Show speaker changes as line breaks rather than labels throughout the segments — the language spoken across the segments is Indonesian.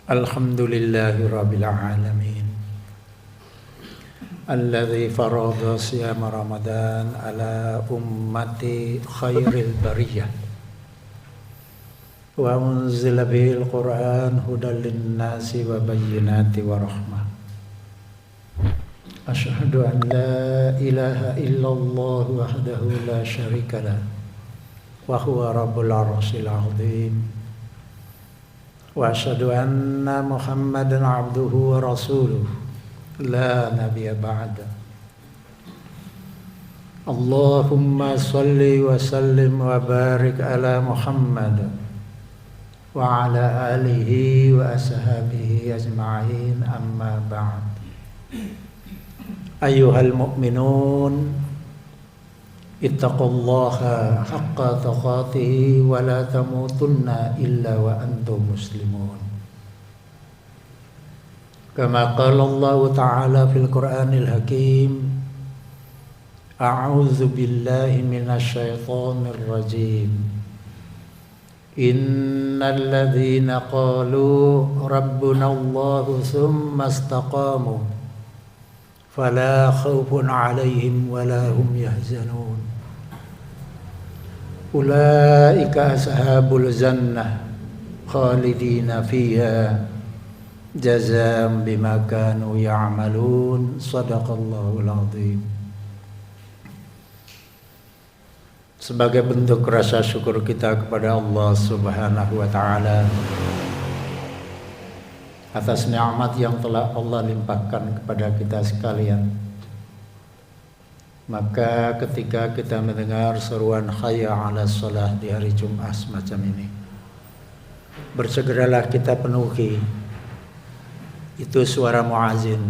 Alhamdulillahi Rabbil Alamin Alladhi farada siyama Ramadan ala ummati khairil bariyah wa unzila bihil Qur'an hudan linnasi wa bayyinati wa rahmah. Ashhadu an la ilaha illallah wahdahu la syarika lah wa huwa rabbul arsyil azim. Wa asyhadu anna Muhammadan abduhu wa rasuluh la nabiyya ba'da. Allahumma salli wa sallim wa barik ala Muhammad wa ala alihi wa ashabihi ajma'in, amma ba'd. Ayyuhal mu'minun, ittaqullaha haqqa taqatihi wa la tamutunna illa wa antum muslimun. Kama qala Allah Ta'ala fil Qur'anil Hakim, a'udzu billahi minasy syaithanir rajim. Innal ladzina qalu rabbuna Allahu tsumma istaqamu fala khaufun 'alaihim wala hum yahzanun. Ulaika ashabul jannah khalidina fiha jazaa'an bima kanu ya'malun. Shadaqallahul azim. Sebagai bentuk rasa syukur kita kepada Allah Subhanahu wa taala atas nikmat yang telah Allah limpahkan kepada kita sekalian, maka ketika kita mendengar seruan hayya 'alas shalah di hari Jumat semacam ini, bersegeralah kita penuhi. Itu suara muazin,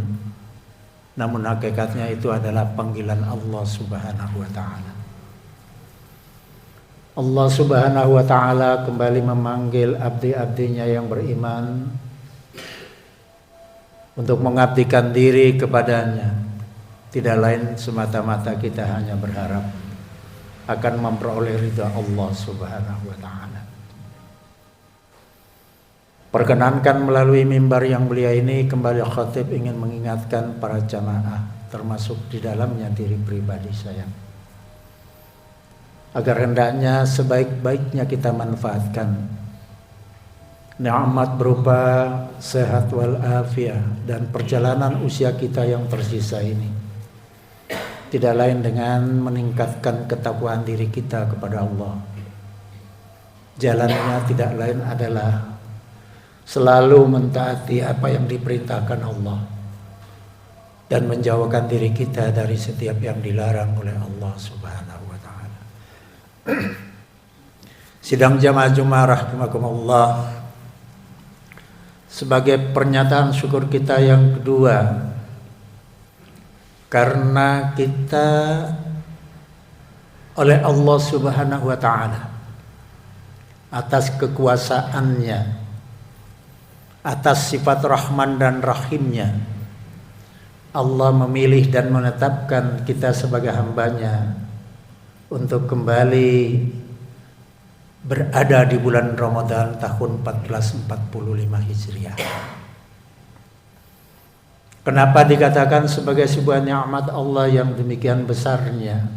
namun hakikatnya itu adalah panggilan Allah Subhanahu wa taala. Allah Subhanahu wa taala kembali memanggil abdi-abdinya yang beriman untuk mengabdikan diri kepadanya. Tidak lain semata-mata kita hanya berharap akan memperoleh ridha Allah Subhanahu wa taala. Perkenankan melalui mimbar yang mulia ini kembali khatib ingin mengingatkan para jamaah, termasuk di dalamnya diri pribadi saya, agar hendaknya sebaik-baiknya kita manfaatkan nikmat berupa sehat wal afiah dan perjalanan usia kita yang tersisa ini tidak lain dengan meningkatkan ketakwaan diri kita kepada Allah. Jalannya tidak lain adalah selalu mentaati apa yang diperintahkan Allah dan menjauhkan diri kita dari setiap yang dilarang oleh Allah Subhanahu wa taala. Sidang jamaah Jumat rahimakumullah, sebagai pernyataan syukur kita yang kedua, karena kita oleh Allah Subhanahu wa taala atas kekuasaannya, atas sifat Rahman dan Rahimnya, Allah memilih dan menetapkan kita sebagai hambanya untuk kembali berada di bulan Ramadan tahun 1445 Hijriah. Kenapa dikatakan sebagai sebuah nikmat Allah yang demikian besarnya?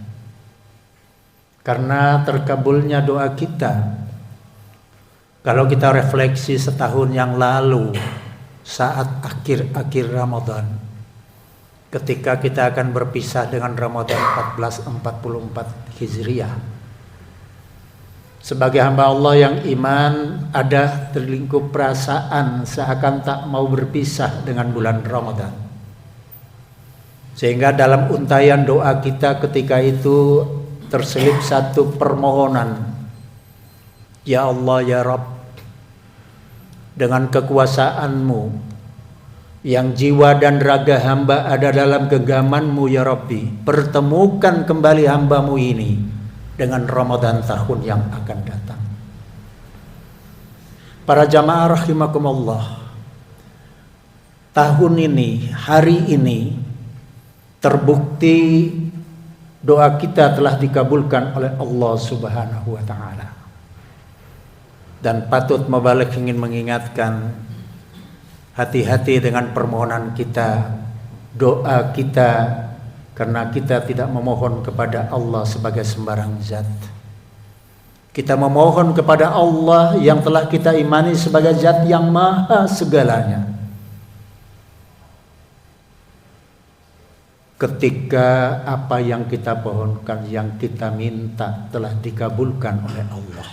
Karena terkabulnya doa kita. Kalau kita refleksi setahun yang lalu saat akhir-akhir Ramadan, ketika kita akan berpisah dengan Ramadan 1444 Hijriah, sebagai hamba Allah yang iman, ada terlingkup perasaan seakan tak mau berpisah dengan bulan Ramadan. Sehingga dalam untayan doa kita ketika itu terselip satu permohonan, ya Allah ya Rabb, dengan kekuasaan-Mu yang jiwa dan raga hamba ada dalam genggaman-Mu ya Rabbi, pertemukan kembali hamba-Mu ini dengan Ramadan tahun yang akan datang. Para jamaah rahimakumullah, tahun ini, hari ini terbukti doa kita telah dikabulkan oleh Allah Subhanahu wa taala. Dan patut mubalik ingin mengingatkan Hati-hati dengan permohonan kita, doa kita, karena kita tidak memohon kepada Allah sebagai sembarang zat. Kita memohon kepada Allah yang telah kita imani sebagai zat yang maha segalanya. Ketika apa yang kita pohonkan, yang kita minta telah dikabulkan oleh Allah,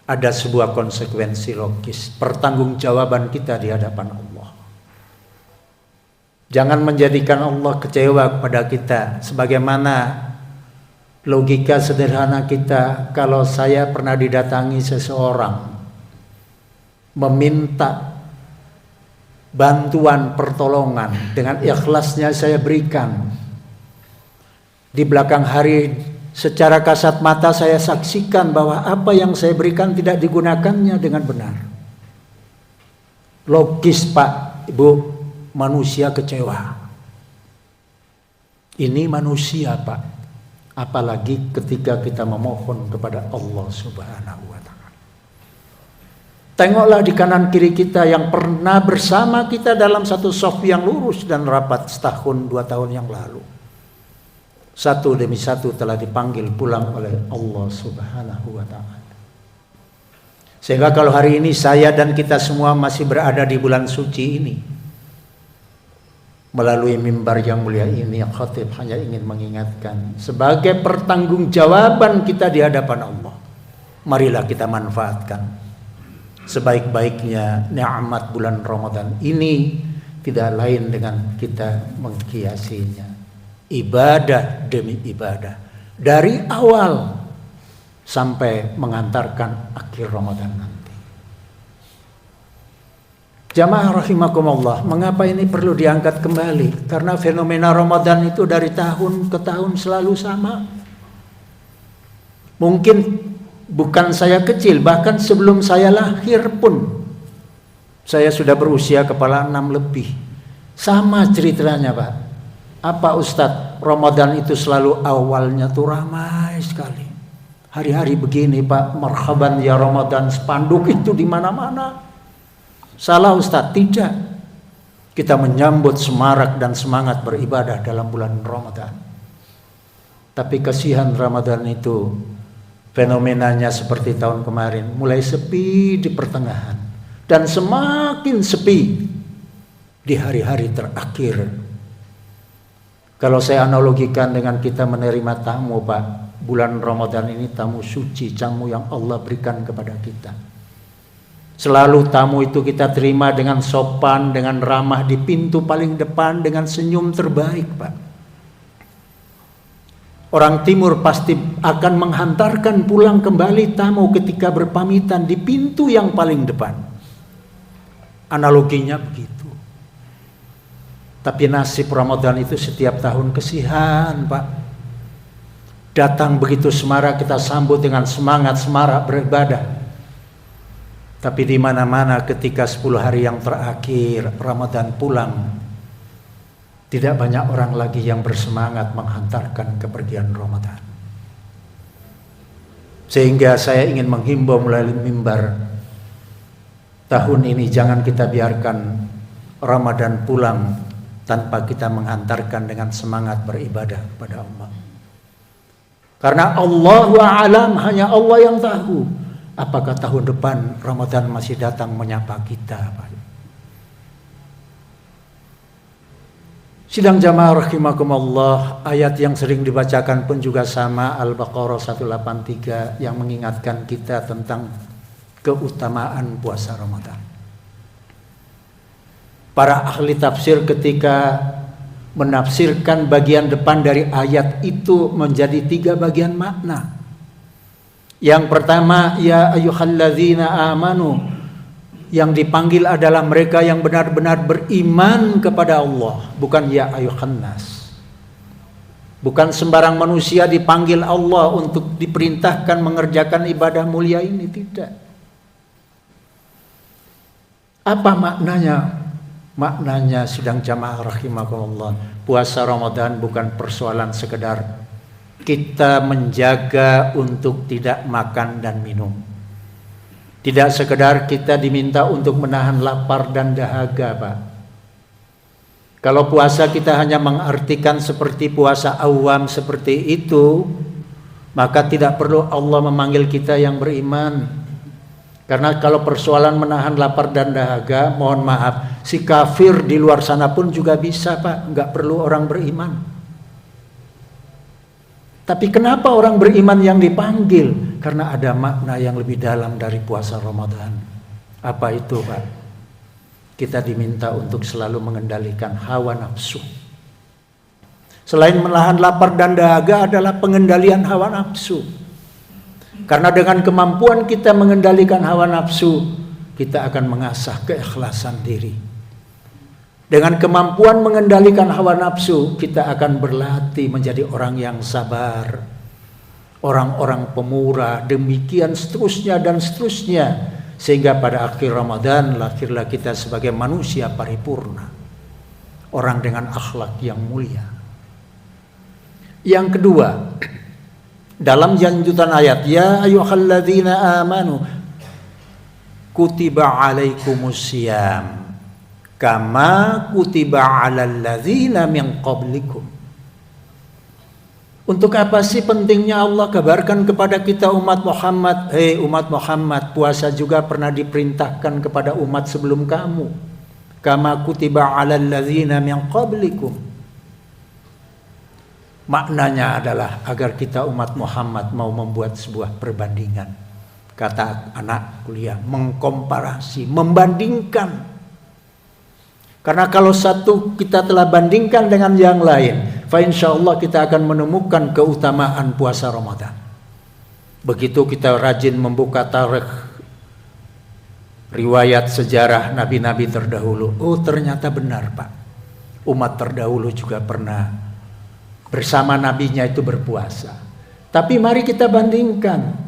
ada sebuah konsekuensi logis, pertanggungjawaban kita di hadapan Allah. Jangan menjadikan Allah kecewa kepada kita. Sebagaimana logika sederhana kita, kalau saya pernah didatangi seseorang meminta bantuan pertolongan, dengan ikhlasnya saya berikan. Di belakang hari secara kasat mata saya saksikan bahwa apa yang saya berikan tidak digunakannya dengan benar. Logis Pak, Ibu, manusia kecewa. Ini manusia Pak, apalagi ketika kita memohon kepada Allah Subhanahu wa Ta'ala. Tengoklah di kanan kiri kita yang pernah bersama kita dalam satu shaf yang lurus dan rapat setahun 2 tahun yang lalu. Satu demi satu telah dipanggil pulang oleh Allah Subhanahu wa Ta'ala. Sehingga kalau hari ini saya dan kita semua masih berada di bulan suci ini, melalui mimbar yang mulia ini, khatib hanya ingin mengingatkan sebagai pertanggungjawaban kita di hadapan Allah. Marilah kita manfaatkan sebaik-baiknya nikmat bulan Ramadan ini, tidak lain dengan kita menghiasinya ibadah demi ibadah dari awal sampai mengantarkan akhir Ramadan nanti. Jamaah rahimakumullah, mengapa ini perlu diangkat kembali? Karena fenomena Ramadan itu dari tahun ke tahun selalu sama. Mungkin bukan saya kecil, bahkan sebelum saya lahir pun saya sudah berusia kepala 6 lebih. Sama ceritanya Pak. Apa Ustadz, Ramadan itu selalu awalnya tuh ramai sekali. Hari-hari begini Pak, marhaban ya Ramadan, spanduk itu di mana-mana. Salah Ustadz, tidak. Kita menyambut semarak dan semangat beribadah dalam bulan Ramadan. Tapi kasihan Ramadan itu fenomenanya seperti tahun kemarin, mulai sepi di pertengahan dan semakin sepi di hari-hari terakhir. Kalau saya analogikan dengan kita menerima tamu Pak, bulan Ramadan ini tamu suci, tamu yang Allah berikan kepada kita. Selalu tamu itu kita terima dengan sopan, dengan ramah di pintu paling depan, dengan senyum terbaik Pak. Orang timur pasti akan menghantarkan pulang kembali tamu ketika berpamitan di pintu yang paling depan. Analoginya begitu. Tapi nasib Ramadan itu setiap tahun kesihan Pak. Datang begitu semarak, kita sambut dengan semangat semarak beribadah. Tapi di mana-mana ketika 10 hari yang terakhir Ramadan pulang, tidak banyak orang lagi yang bersemangat menghantarkan kepergian Ramadan. Sehingga saya ingin menghimbau melalui mimbar, tahun ini jangan kita biarkan Ramadan pulang tanpa kita menghantarkan dengan semangat beribadah kepada Allah. Karena Allahu a'lam, hanya Allah yang tahu apakah tahun depan Ramadan masih datang menyapa kita Pak. Sidang jamaah rahimakumullah, ayat yang sering dibacakan pun juga sama, Al-Baqarah 183, yang mengingatkan kita tentang keutamaan puasa Ramadan. Para ahli tafsir ketika menafsirkan bagian depan dari ayat itu menjadi 3 bagian makna. Yang pertama, ya ayyuhalladzina amanu, yang dipanggil adalah mereka yang benar-benar beriman kepada Allah, bukan ya ayyuhannas. Bukan sembarang manusia dipanggil Allah untuk diperintahkan mengerjakan ibadah mulia ini, tidak. Apa maknanya? Maknanya sidang jamaah rahimakumullah, puasa Ramadan bukan persoalan sekedar kita menjaga untuk tidak makan dan minum. Tidak sekedar kita diminta untuk menahan lapar dan dahaga, Pak. Kalau puasa kita hanya mengartikan seperti puasa awam seperti itu, maka tidak perlu Allah memanggil kita yang beriman. Karena kalau persoalan menahan lapar dan dahaga, mohon maaf, si kafir di luar sana pun juga bisa, Pak. Nggak perlu orang beriman. Tapi kenapa orang beriman yang dipanggil? Karena ada makna yang lebih dalam dari puasa Ramadan. Apa itu, Pak? Kita diminta untuk selalu mengendalikan hawa nafsu. Selain menahan lapar dan dahaga adalah pengendalian hawa nafsu. Karena dengan kemampuan kita mengendalikan hawa nafsu, kita akan mengasah keikhlasan diri. Dengan kemampuan mengendalikan hawa nafsu, kita akan berlatih menjadi orang yang sabar, orang-orang pemurah, demikian seterusnya dan seterusnya. Sehingga pada akhir Ramadan lahirlah kita sebagai manusia paripurna, orang dengan akhlak yang mulia. Yang kedua, dalam lanjutan ayat, ya ayyuhalladzina amanu kutiba alaikumusiyam kama kutiba alal ladzina min qablikum. Untuk apa sih pentingnya Allah kabarkan kepada kita umat Muhammad, hei umat Muhammad, puasa juga pernah diperintahkan kepada umat sebelum kamu. Kama kutiba alal ladzina min qablikum. Maknanya adalah agar kita umat Muhammad mau membuat sebuah perbandingan. Kata anak kuliah, mengkomparasi, membandingkan. Karena kalau satu kita telah bandingkan dengan yang lain, fa insyaallah kita akan menemukan keutamaan puasa Ramadan. Begitu kita rajin membuka tarikh riwayat sejarah nabi-nabi terdahulu. Oh, ternyata benar, Pak. Umat terdahulu juga pernah bersama nabinya itu berpuasa. Tapi mari kita bandingkan.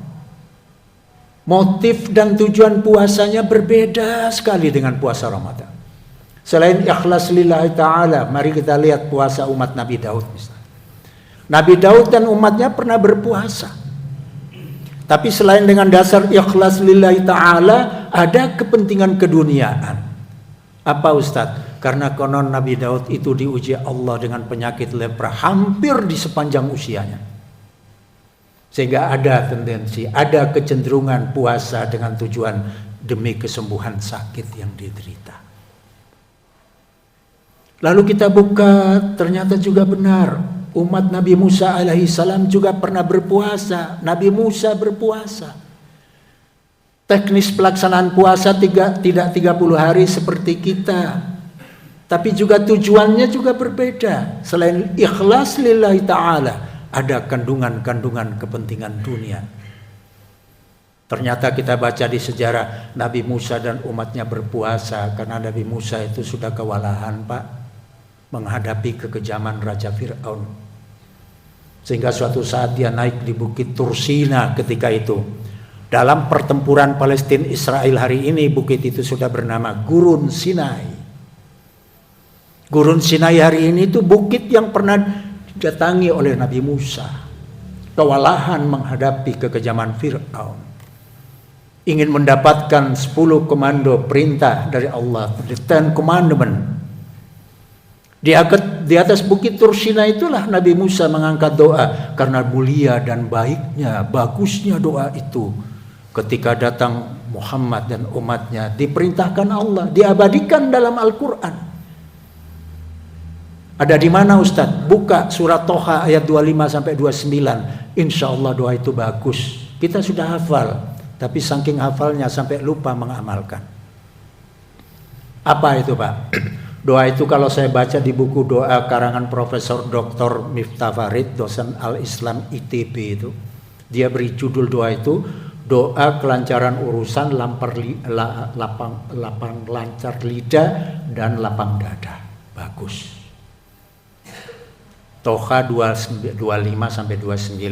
Motif dan tujuan puasanya berbeda sekali dengan puasa Ramadan. Selain ikhlas lillahi ta'ala, mari kita lihat puasa umat Nabi Daud misalnya. Nabi Daud dan umatnya pernah berpuasa. Tapi selain dengan dasar ikhlas lillahi ta'ala, ada kepentingan keduniaan. Apa Ustadz? Karena konon Nabi Daud itu diuji Allah dengan penyakit lepra hampir di sepanjang usianya. Sehingga ada tendensi, ada kecenderungan puasa dengan tujuan demi kesembuhan sakit yang diderita. Lalu kita buka, ternyata juga benar. Umat Nabi Musa alaihissalam juga pernah berpuasa. Nabi Musa berpuasa. Teknis pelaksanaan puasa tidak 30 hari seperti kita. Tapi juga tujuannya juga berbeda. Selain ikhlas lillahi ta'ala, ada kandungan-kandungan kepentingan dunia. Ternyata kita baca di sejarah Nabi Musa dan umatnya berpuasa. Karena Nabi Musa itu sudah kewalahan, Pak, menghadapi kekejaman Raja Fir'aun. Sehingga suatu saat dia naik di Bukit Tursina ketika itu. Dalam pertempuran Palestina Israel hari ini, bukit itu sudah bernama Gurun Sinai. Gurun Sinai hari ini itu bukit yang pernah didatangi oleh Nabi Musa. Kewalahan menghadapi kekejaman Fir'aun. Ingin mendapatkan 10 komando perintah dari Allah, the 10 commandment. Di atas bukit Tursina itulah Nabi Musa mengangkat doa. Karena mulia dan baiknya, bagusnya doa itu. Ketika datang Muhammad dan umatnya, diperintahkan Allah, diabadikan dalam Al-Quran. Ada di mana Ustadz? Buka surat Toha ayat 25-29. Insya Allah doa itu bagus. Kita sudah hafal, tapi saking hafalnya sampai lupa mengamalkan. Apa itu, Pak? Doa itu kalau saya baca di buku doa karangan Profesor Dr. Miftah Farid, dosen Al-Islam ITB itu. Dia beri judul doa itu, doa kelancaran urusan, lapang lancar lidah dan lapang dada. Bagus. Toha 25-29.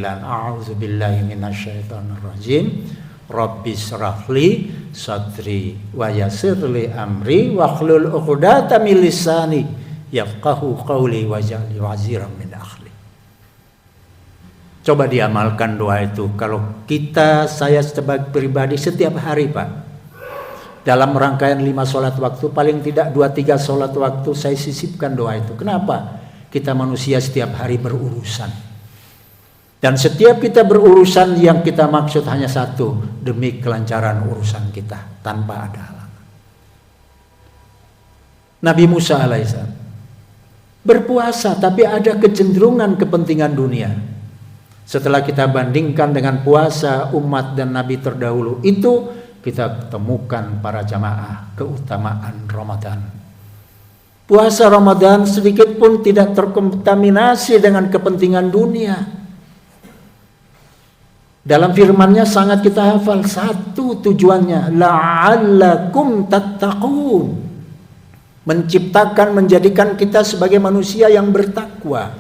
A'udzubillahi minasyaitonirrajim. Rabbis rahli sadri wa yassirli amri wahlul 'uqdatam min lisani yafqahu qawli waj'alni waziran min akhli. Coba diamalkan doa itu. Kalau saya sebagai pribadi setiap hari Pak, dalam rangkaian 5 sholat waktu, paling tidak 2-3 sholat waktu saya sisipkan doa itu. Kenapa? Kita manusia setiap hari berurusan. Dan setiap kita berurusan yang kita maksud hanya satu, demi kelancaran urusan kita, tanpa ada halangan. Nabi Musa alaihissalam berpuasa, tapi ada kecenderungan kepentingan dunia. Setelah kita bandingkan dengan puasa umat dan Nabi terdahulu, itu kita temukan para jamaah keutamaan Ramadan. Puasa Ramadan sedikit pun tidak terkontaminasi dengan kepentingan dunia. Dalam firman-Nya sangat kita hafal, satu tujuannya, la'allakum tattaqun. Menciptakan, menjadikan kita sebagai manusia yang bertakwa.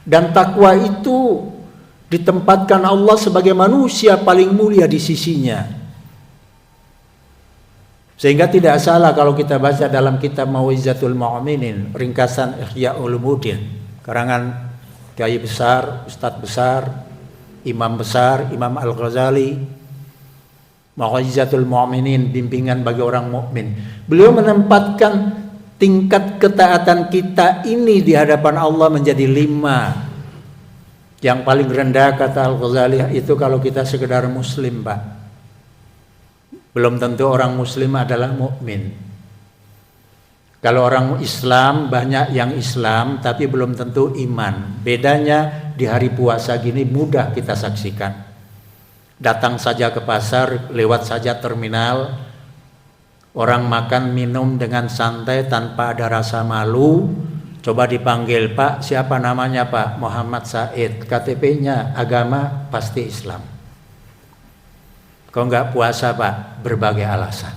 Dan takwa itu ditempatkan Allah sebagai manusia paling mulia di sisinya. Sehingga tidak salah kalau kita baca dalam kitab Mau'izatul Mu'minin, ringkasan Ihya Ulumuddin, karangan kiai besar, ustadz besar, imam besar, Imam Al-Ghazali, Mau'izatul Mu'minin, bimbingan bagi orang mukmin. Beliau menempatkan tingkat ketaatan kita ini di hadapan Allah menjadi 5. Yang paling rendah kata Al-Ghazali itu kalau kita sekedar muslim Pak. Belum tentu orang muslim adalah mukmin. Kalau orang Islam, banyak yang Islam tapi belum tentu iman. Bedanya di hari puasa gini mudah kita saksikan. Datang saja ke pasar, lewat saja terminal, orang makan minum dengan santai tanpa ada rasa malu. Coba dipanggil, Pak, siapa namanya Pak? Muhammad Said. KTP-nya agama pasti Islam. Kalau nggak puasa Pak, berbagai alasan.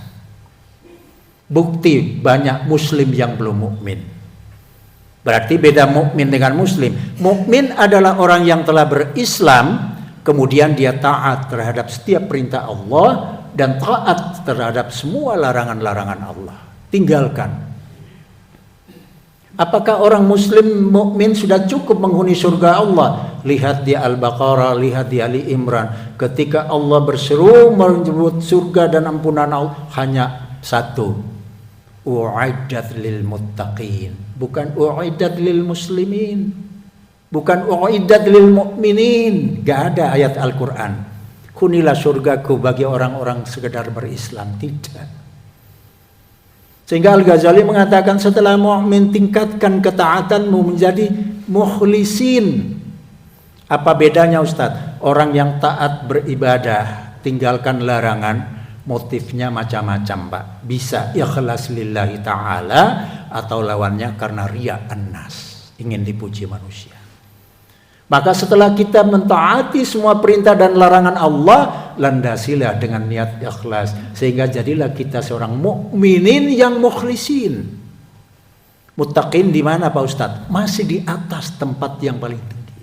Bukti banyak muslim yang belum mukmin. Berarti beda mukmin dengan muslim. Mukmin adalah orang yang telah berislam, kemudian dia taat terhadap setiap perintah Allah dan taat terhadap semua larangan-larangan Allah. Tinggalkan. Apakah orang muslim mukmin sudah cukup menghuni surga Allah? Lihat di Al-Baqarah, lihat di Ali Imran. Ketika Allah berseru menyebut surga dan ampunan Allah, hanya satu. U'iddat lil muttaqin. Bukan u'iddat lil muslimin. Bukan u'iddat lil mu'minin. Gak ada ayat Al-Quran. Hunilah surgaku bagi orang-orang sekedar berislam. Tidak. Sehingga Al-Ghazali mengatakan setelah mu'min tingkatkan ketaatanmu menjadi mukhlisin. Apa bedanya Ustadz? Orang yang taat beribadah, tinggalkan larangan, motifnya macam-macam Pak. Bisa ikhlas lillahi ta'ala atau lawannya karena riya an-nas, ingin dipuji manusia. Maka setelah kita mentaati semua perintah dan larangan Allah, landasilah dengan niat ikhlas, sehingga jadilah kita seorang mukminin yang mukhlisin. Muttaqin di mana Pak Ustadz? Masih di atas tempat yang paling tinggi.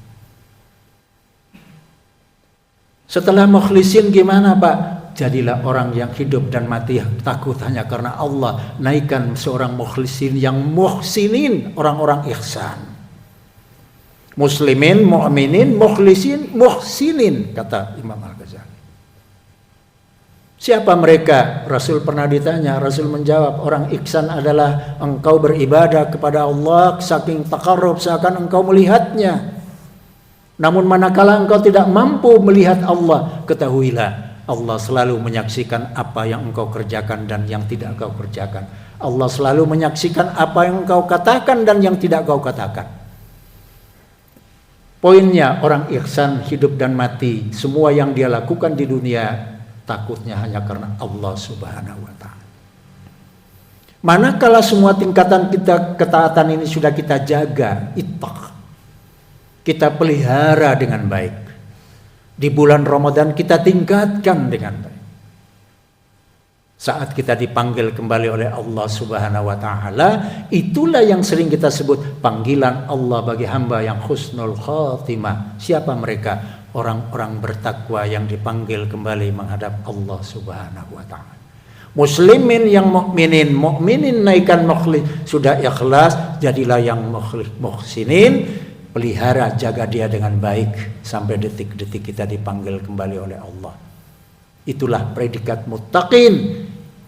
Setelah mukhlisin gimana Pak? Jadilah orang yang hidup dan mati takut hanya karena Allah. Naikkan seorang mukhlisin yang muhsinin, orang-orang ihsan. Muslimin, mu'minin, mukhlisin, muhsinin, kata Imam Al-Ghazali. Siapa mereka? Rasul pernah ditanya, Rasul menjawab, orang ihsan adalah engkau beribadah kepada Allah saking taqarrub seakan engkau melihatnya. Namun manakala engkau tidak mampu melihat Allah, ketahuilah Allah selalu menyaksikan apa yang engkau kerjakan dan yang tidak engkau kerjakan. Allah selalu menyaksikan apa yang engkau katakan dan yang tidak engkau katakan. Poinnya, orang ihsan hidup dan mati, semua yang dia lakukan di dunia takutnya hanya karena Allah Subhanahu wa ta'ala. Manakala semua tingkatan kita ketaatan ini sudah kita jaga, ittaq, kita pelihara dengan baik. Di bulan Ramadan kita tingkatkan dengan baik. Saat kita dipanggil kembali oleh Allah Subhanahu wa ta'ala, itulah yang sering kita sebut panggilan Allah bagi hamba yang husnul khatimah. Siapa mereka? Orang-orang bertakwa yang dipanggil kembali menghadap Allah Subhanahu wa ta'ala. Muslimin yang mukminin naikkan mukhlis, sudah ikhlas, jadilah yang muhsinin. pelihara, jaga dia dengan baik sampai detik-detik kita dipanggil kembali oleh Allah. Itulah predikat muttaqin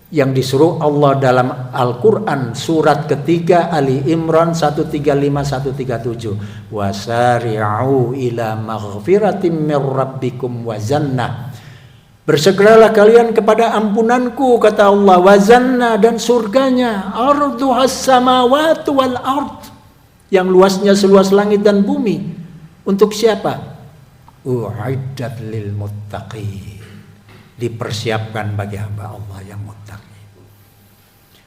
yang disuruh Allah dalam Al-Quran surat ketiga Ali Imran 135-137. Wasari'u ila maghfiratim mir rabbikum wa jannah. Bersegeralah kalian kepada ampunanku, kata Allah, wa jannah, dan surganya, arduhas samawati wal ard, yang luasnya seluas langit dan bumi. Untuk siapa? U'iddat lil muttaqin. Dipersiapkan bagi hamba Allah yang muttaqi.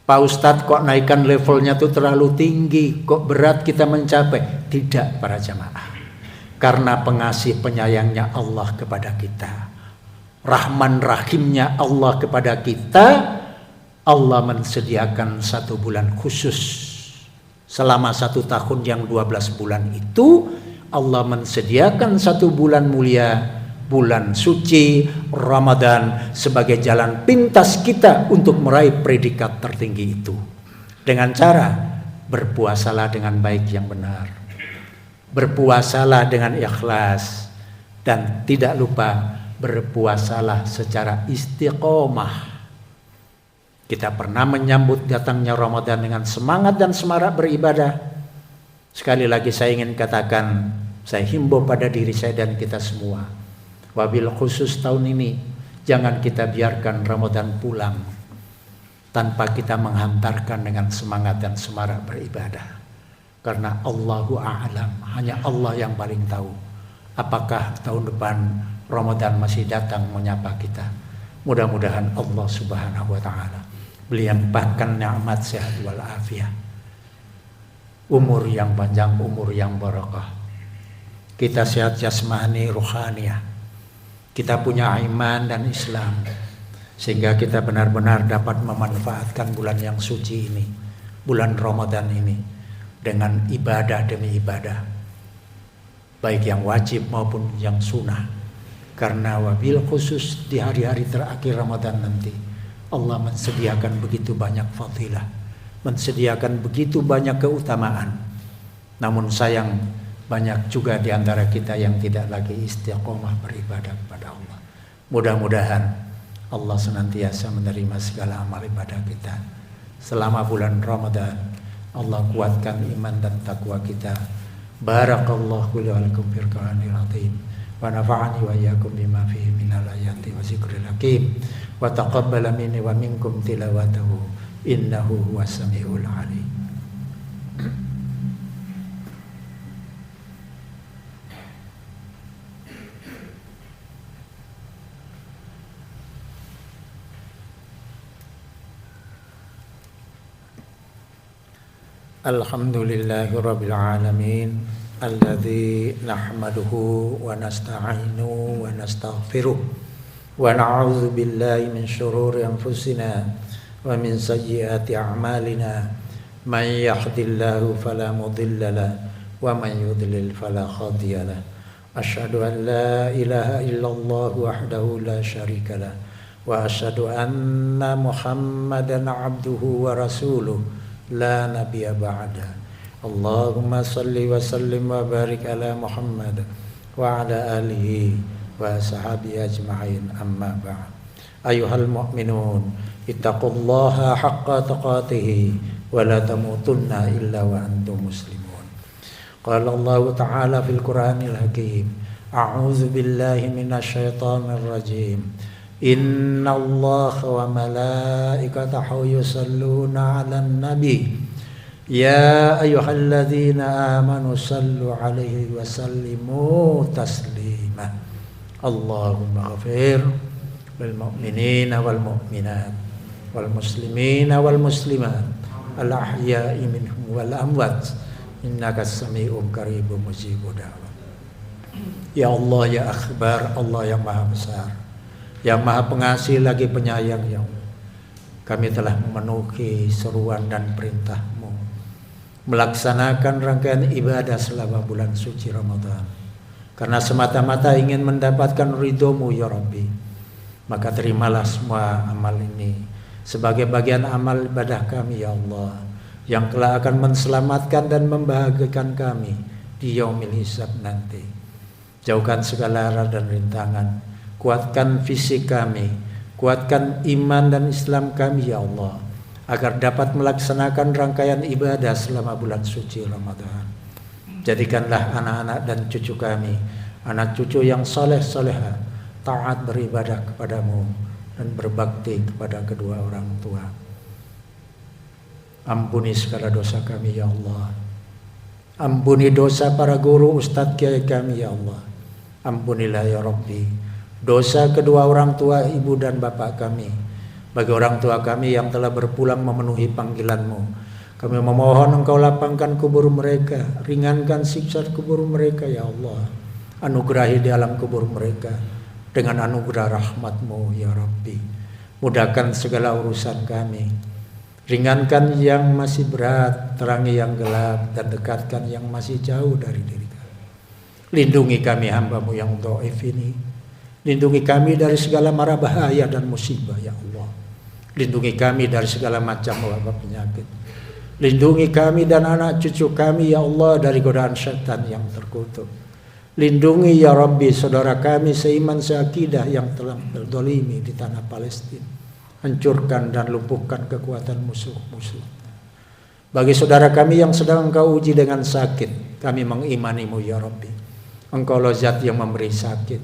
Pak Ustadz, kok naikkan levelnya tuh terlalu tinggi, kok berat kita mencapai? Tidak, para jamaah. Karena pengasih penyayangnya Allah kepada kita, Rahman Rahimnya Allah kepada kita, Allah mensediakan 1 bulan khusus. Selama 1 tahun yang 12 bulan itu, Allah mensediakan 1 bulan mulia, bulan suci Ramadan, sebagai jalan pintas kita untuk meraih predikat tertinggi itu. Dengan cara berpuasalah dengan baik yang benar, berpuasalah dengan ikhlas, dan tidak lupa berpuasalah secara istiqomah. Kita pernah menyambut datangnya Ramadan dengan semangat dan semarak beribadah. Sekali lagi saya ingin katakan, saya himbau pada diri saya dan kita semua, wabil khusus tahun ini, jangan kita biarkan Ramadan pulang tanpa kita menghantarkan dengan semangat dan semarak beribadah. Karena Allahu a'lam, hanya Allah yang paling tahu apakah tahun depan Ramadan masih datang menyapa kita. Mudah-mudahan Allah Subhanahu wa taala melimpahkan nikmat sehat wal afiat, umur yang panjang, umur yang barakah. Kita sehat jasmani, rohaniah. Kita punya iman dan Islam, sehingga kita benar-benar dapat memanfaatkan bulan yang suci ini, bulan Ramadan ini, dengan ibadah demi ibadah, baik yang wajib maupun yang sunnah. Karena wabil khusus di hari-hari terakhir Ramadan nanti, Allah mensediakan begitu banyak fadilah, mensediakan begitu banyak keutamaan. Namun sayang, banyak juga di antara kita yang tidak lagi istiqomah beribadah kepada Allah. Mudah-mudahan Allah senantiasa menerima segala amal ibadah kita selama bulan Ramadan. Allah kuatkan iman dan takwa kita. Barakallahu li wa lakum fil Qur'anil azim. Wa nafa'ani wa iyyakum bima fihi minal ayati wa zikril hakim, wa taqabbala minni wa minkum tilawatahu innahu huwas samiul alim. Alhamdulillahi rabbil alamin, alladzi nahmaduhu wa nasta'inu wa nastaghfiruh wa na'udzu billahi min syururi anfusina wa min sayyiati a'malina. Man yahdihillahu fala mudilla lahu wa man yudlil fala hadiya lahu. Asyhadu an la ilaha illallah wahdahu la syarika lahu wa asyhadu anna Muhammadan abduhu wa rasuluh la nabiyya ba'da. Allahumma salli wa sallim wa barik ala Muhammad wa ala alihi wa sahabihi ajma'in, amma ba'd. Ayuhal mu'minun, ittaqullaha haqqa taqatihi wa la tamutunna illa wa antum muslimun. Qala Allah ta'ala fil Qur'anil hakim, a'udzu billahi minasy syaithanir rajim. Inna Allah wa malaikatahu yusalluna 'alan nabi ya ayyuhalladzina amanu sallu 'alaihi wa sallimu taslima. Allahumma ghafir lil mu'minina wal mu'minat wal muslimina wal muslimat al ahya'i minhum wal amwat innaka sami'un qaribun mujibud da'wat. Ya Allah, ya Akhbar, Allah yang maha besar, yang maha pengasih lagi penyayang, ya Allah, kami telah memenuhi seruan dan perintah-Mu, melaksanakan rangkaian ibadah selama bulan suci Ramadan, karena semata-mata ingin mendapatkan ridho-Mu ya Rabbi. Maka terimalah semua amal ini sebagai bagian amal ibadah kami ya Allah, yang kelak akan menselamatkan dan membahagiakan kami di di yaumil hisab nanti. Jauhkan segala lara dan rintangan. Kuatkan fisik kami, kuatkan iman dan Islam kami ya Allah, agar dapat melaksanakan rangkaian ibadah selama bulan suci Ramadan. Jadikanlah anak-anak dan cucu kami anak cucu yang soleh-soleha, taat beribadah kepadamu dan berbakti kepada kedua orang tua. Ampuni segala dosa kami ya Allah. Ampuni dosa para guru ustadz kiai kami ya Allah. Ampunilah ya Rabbi dosa kedua orang tua ibu dan bapak kami. Bagi orang tua kami yang telah berpulang memenuhi panggilan-Mu, kami memohon Engkau lapangkan kubur mereka, ringankan siksa kubur mereka ya Allah. Anugerahi di alam kubur mereka dengan anugerah rahmat-Mu ya Rabbi. Mudahkan segala urusan kami, ringankan yang masih berat, terangi yang gelap, dan dekatkan yang masih jauh dari diri kami. Lindungi kami hamba-Mu yang dhaif ini. Lindungi kami dari segala mara bahaya dan musibah ya Allah. Lindungi kami dari segala macam wabah penyakit. Lindungi kami dan anak cucu kami ya Allah dari godaan syaitan yang terkutuk. Lindungi ya Rabbi saudara kami seiman seakidah yang telah berdolimi di tanah Palestina. Hancurkan dan lumpuhkan kekuatan musuh-musuh. Bagi saudara kami yang sedang Engkau uji dengan sakit, kami mengimani-Mu ya Rabbi. Engkau zat yang memberi sakit,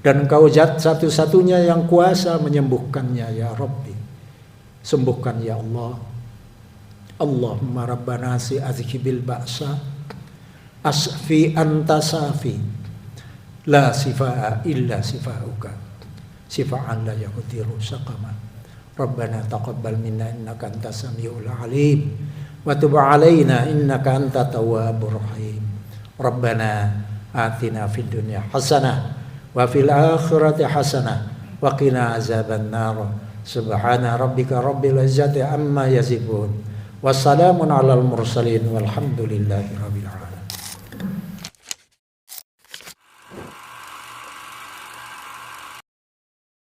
dan Engkau zat satu-satunya yang kuasa menyembuhkannya ya Rabbi. Sembuhkan ya Allah. Allahumma rabbana azhibil ba'sa asfi anta safi la sifaa illa sifauka sifaan la yaqdiru saqama. Rabbana taqabbal minna innaka antas samiul alim wa tub alaina innaka antat tawwabur rahim. Rabbana atina fid dunya hasanah wa fil akhirati hasanah wa qina azaban nar. Subhana rabbika rabbil izzati amma yasifun. Wassalamun alal mursalin walhamdulillahi rabbil alamin.